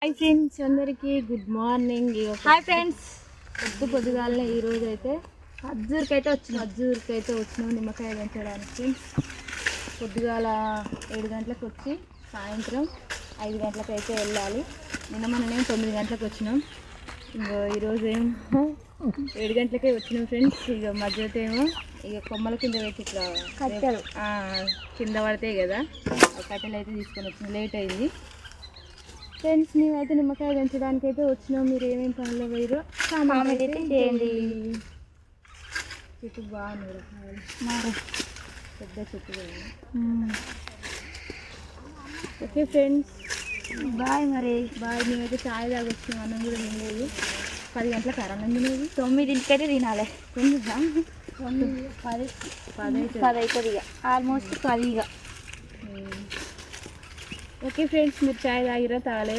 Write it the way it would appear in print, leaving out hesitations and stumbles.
Hi friends, అందరికీ good morning. Hi friends, పొద్దుగాలనే ఈరోజు అయితే అజ్జూర్కైతే వచ్చినాం నిమ్మకాయ పెంచడానికి ఫ్రెండ్స్. పొద్దుగాల 7 గంటలకు వచ్చి సాయంత్రం 5 గంటలకు అయితే వెళ్ళాలి. మనమేమో 9 గంటలకు వచ్చినాం. ఇంకో ఈరోజు ఏమో 7 గంటలకే వచ్చినాం ఫ్రెండ్స్. ఇక మధ్యలో ఏమో ఇక కొమ్మల కింద పెట్టి ఇట్లా కట్టెలు కింద పడతాయి కదా, ఆ కట్టెలు అయితే తీసుకొని వచ్చినాం. లేట్ అయింది ఫ్రెండ్స్. మేమైతే నిమ్మకాయ పెంచడానికి అయితే వచ్చినాం. మీరు ఏమేమి పనులు పోయారో కామెంట్ అయితే చేయండి. చెట్టు బాగుంది, పెద్ద చెట్టు పోయింది. Okay friends, bye. మరి బాయ్. మేమైతే చాయ్ దాకా వచ్చినాం. అన్నం కూడా తినలేదు. 10 గంటలకు అన్నం తినేది. 9ంటికి అయితే తినాలి. 10 అవుతుంది ఇక, ఆల్మోస్ట్ 10 ఇక. ఓకే ఫ్రెండ్స్, మీరు చాయ్ తాగిరా తాగలేదు?